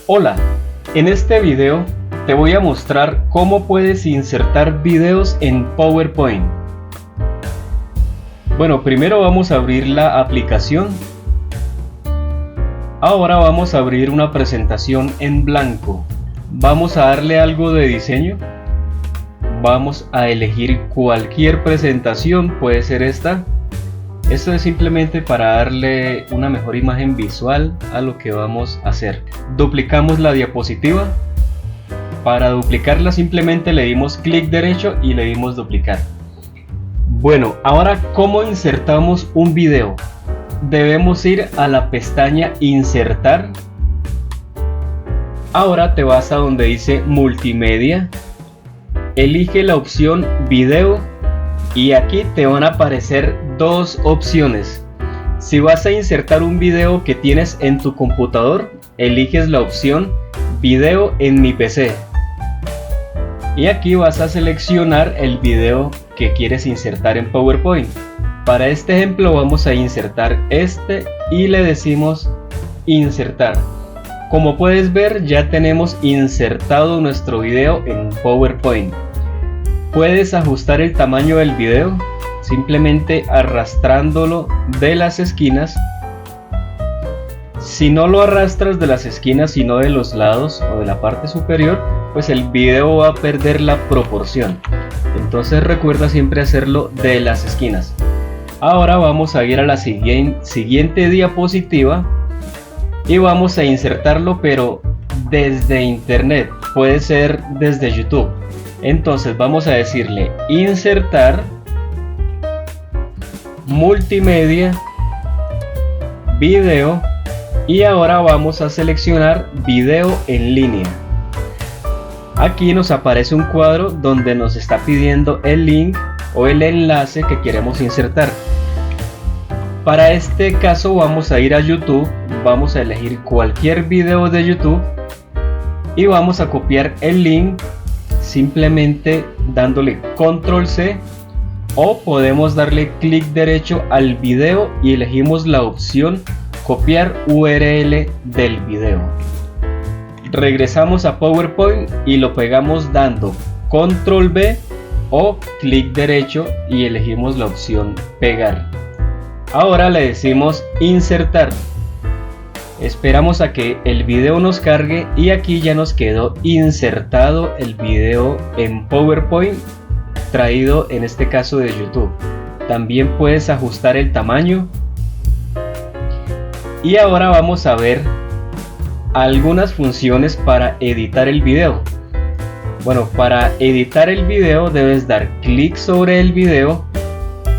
Hola, en este video te voy a mostrar cómo puedes insertar videos en PowerPoint. Bueno, primero vamos a abrir la aplicación. Ahora vamos a abrir una presentación en blanco. Vamos a darle algo de diseño. Vamos a elegir cualquier presentación, puede ser esta. Esto es simplemente para darle una mejor imagen visual a lo que vamos a hacer. Duplicamos la diapositiva. Para duplicarla simplemente le dimos clic derecho y le dimos duplicar. Bueno, ahora ¿cómo insertamos un video? Debemos ir a la pestaña Insertar. Ahora te vas a donde dice Multimedia. Elige la opción Video. Y aquí te van a aparecer dos opciones. Si vas a insertar un video que tienes en tu computador, eliges la opción Video en mi PC. Y aquí vas a seleccionar el video que quieres insertar en PowerPoint. Para este ejemplo vamos a insertar este y le decimos Insertar. Como puedes ver, ya tenemos insertado nuestro video en PowerPoint. Puedes ajustar el tamaño del video simplemente arrastrándolo de las esquinas. Si no lo arrastras de las esquinas sino de los lados o de la parte superior, pues el video va a perder la proporción. Entonces recuerda siempre hacerlo de las esquinas. Ahora vamos a ir a la siguiente diapositiva y vamos a insertarlo, pero desde internet, puede ser desde YouTube. Entonces vamos a decirle Insertar, Multimedia, Video, y ahora vamos a seleccionar Video en línea. Aquí nos aparece un cuadro donde nos está pidiendo el link o el enlace que queremos insertar. Para este caso vamos a ir a YouTube, vamos a elegir cualquier video de YouTube y vamos a copiar el link simplemente dándole control C, o podemos darle clic derecho al video y elegimos la opción copiar URL del video. Regresamos a PowerPoint y lo pegamos dando control V o clic derecho y elegimos la opción pegar. Ahora le decimos insertar. Esperamos a que el video nos cargue y aquí ya nos quedó insertado el video en PowerPoint, traído en este caso de YouTube. También puedes ajustar el tamaño. Y ahora vamos a ver algunas funciones para editar el video. Bueno, para editar el video debes dar clic sobre el video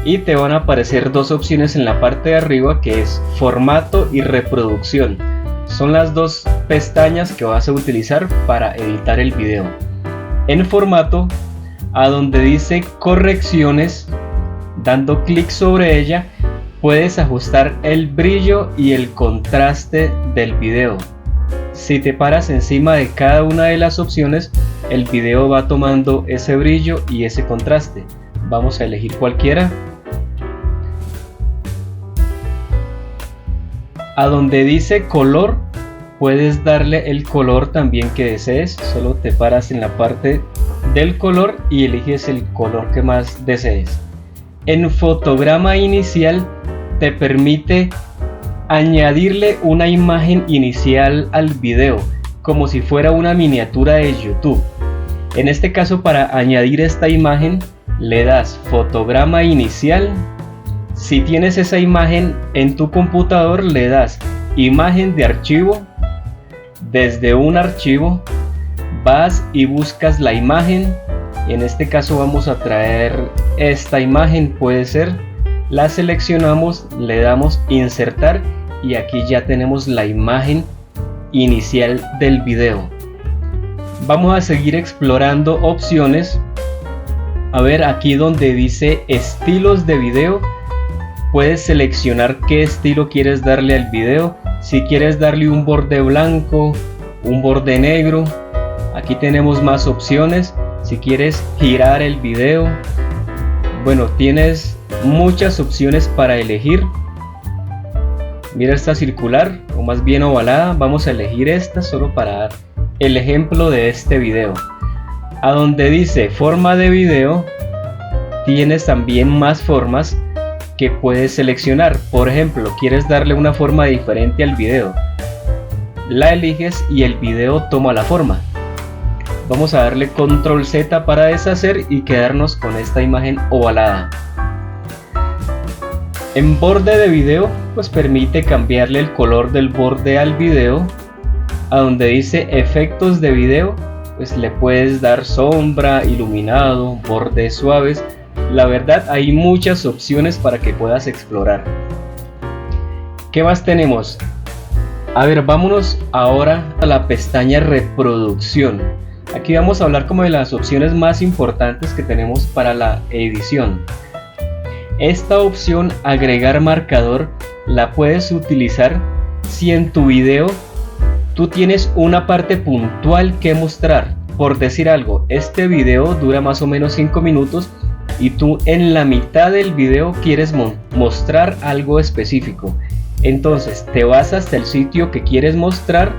y te van a aparecer dos opciones en la parte de arriba, que es formato y reproducción. Son las dos pestañas que vas a utilizar para editar el video. En formato, a donde dice correcciones, dando clic sobre ella, puedes ajustar el brillo y el contraste del video. Si te paras encima de cada una de las opciones, el video va tomando ese brillo y ese contraste. Vamos a elegir cualquiera. A donde dice color, puedes darle el color también que desees. Solo te paras en la parte del color y eliges el color que más desees. En fotograma inicial te permite añadirle una imagen inicial al video, como si fuera una miniatura de YouTube. En este caso, para añadir esta imagen le das fotograma inicial. Si tienes esa imagen en tu computador, le das imagen de archivo. Desde un archivo vas y buscas la imagen. En este caso vamos a traer esta imagen, puede ser. La seleccionamos, le damos insertar y aquí ya tenemos la imagen inicial del video. Vamos a seguir explorando opciones. A ver, aquí donde dice estilos de video, puedes seleccionar qué estilo quieres darle al video. Si quieres darle un borde blanco, un borde negro, aquí tenemos más opciones. Si quieres girar el video, bueno, tienes muchas opciones para elegir. Mira esta circular, o más bien ovalada. Vamos a elegir esta solo para dar el ejemplo de este video. A donde dice forma de video, tienes también más formas que puedes seleccionar. Por ejemplo, quieres darle una forma diferente al video, la eliges y el video toma la forma. Vamos a darle control Z para deshacer y quedarnos con esta imagen ovalada. En borde de video, pues permite cambiarle el color del borde al video. A donde dice efectos de video, pues le puedes dar sombra, iluminado, bordes suaves. La verdad, hay muchas opciones para que puedas explorar. ¿Qué más tenemos? A ver, vámonos ahora a la pestaña reproducción. Aquí vamos a hablar como de las opciones más importantes que tenemos para la edición. Esta opción, agregar marcador, la puedes utilizar si en tu video tú tienes una parte puntual que mostrar. Por decir algo, este video dura más o menos 5 minutos y tú en la mitad del video quieres mostrar algo específico. Entonces te vas hasta el sitio que quieres mostrar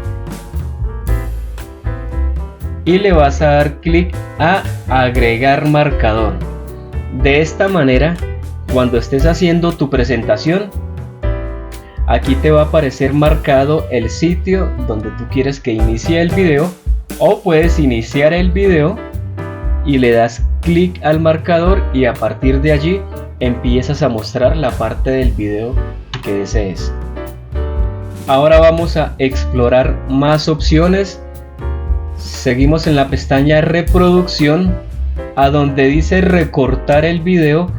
y le vas a dar clic a agregar marcador. De esta manera, cuando estés haciendo tu presentación, aquí te va a aparecer marcado el sitio donde tú quieres que inicie el video, o puedes iniciar el video y le das clic al marcador y a partir de allí empiezas a mostrar la parte del video que desees. Ahora vamos a explorar más opciones. Seguimos en la pestaña reproducción. A donde dice recortar el video,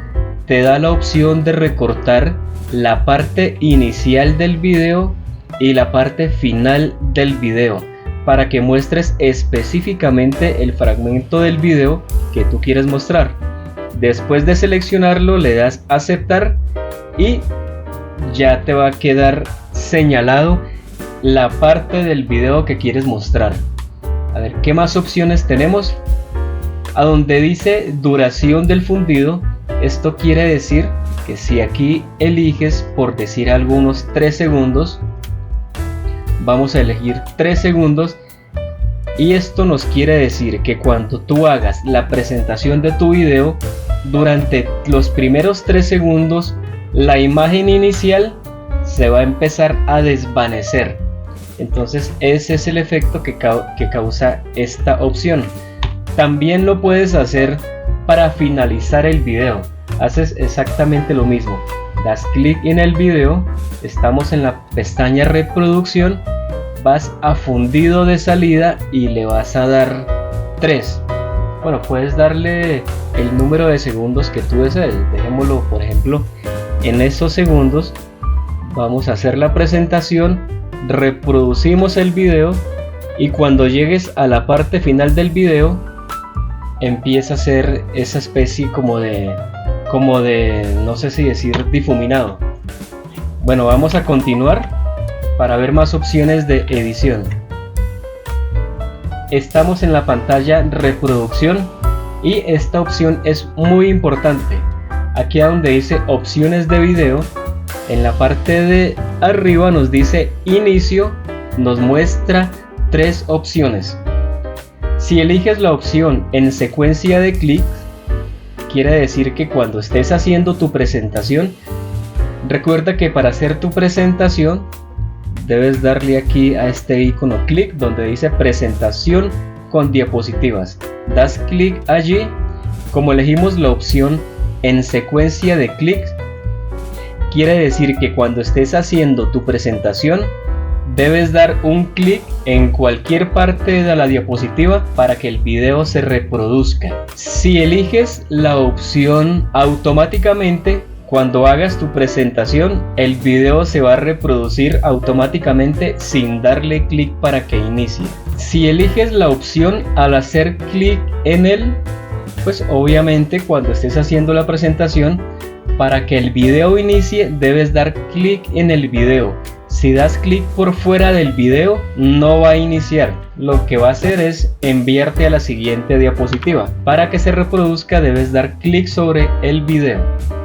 te da la opción de recortar la parte inicial del video y la parte final del video para que muestres específicamente el fragmento del video que tú quieres mostrar. Después de seleccionarlo, le das aceptar y ya te va a quedar señalado la parte del video que quieres mostrar. A ver, ¿qué más opciones tenemos? A donde dice duración del fundido, esto quiere decir que si aquí eliges, por decir algunos 3 segundos, vamos a elegir 3 segundos y esto nos quiere decir que cuando tú hagas la presentación de tu video, durante los primeros 3 segundos la imagen inicial se va a empezar a desvanecer. Entonces ese es el efecto que causa esta opción. También lo puedes hacer para finalizar el video. Haces exactamente lo mismo, das clic en el video, estamos en la pestaña reproducción, vas a fundido de salida y le vas a dar 3. Bueno, puedes darle el número de segundos que tú desees. Dejémoslo, por ejemplo, en esos segundos. Vamos a hacer la presentación, reproducimos el video y cuando llegues a la parte final del video empieza a hacer esa especie como de no sé si decir difuminado. Bueno, vamos a continuar para ver más opciones de edición. Estamos en la pantalla reproducción y esta opción es muy importante. Aquí a donde dice opciones de video, en la parte de arriba nos dice inicio, nos muestra 3 opciones. Si eliges la opción en secuencia de clics, quiere decir que cuando estés haciendo tu presentación, recuerda que para hacer tu presentación debes darle aquí a este icono clic donde dice presentación con diapositivas. Das clic allí. Como elegimos la opción en secuencia de clics, quiere decir que cuando estés haciendo tu presentación debes dar un clic en cualquier parte de la diapositiva para que el video se reproduzca. Si eliges la opción automáticamente, cuando hagas tu presentación el video se va a reproducir automáticamente sin darle clic para que inicie. Si eliges la opción al hacer clic en él, pues obviamente cuando estés haciendo la presentación, para que el video inicie debes dar clic en el video. Si das clic por fuera del video no va a iniciar, lo que va a hacer es enviarte a la siguiente diapositiva. Para que se reproduzca debes dar clic sobre el video.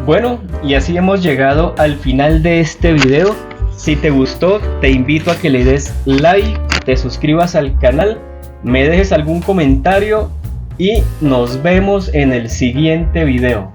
Bueno, y así hemos llegado al final de este video. Si te gustó, te invito a que le des like, te suscribas al canal, me dejes algún comentario y nos vemos en el siguiente video.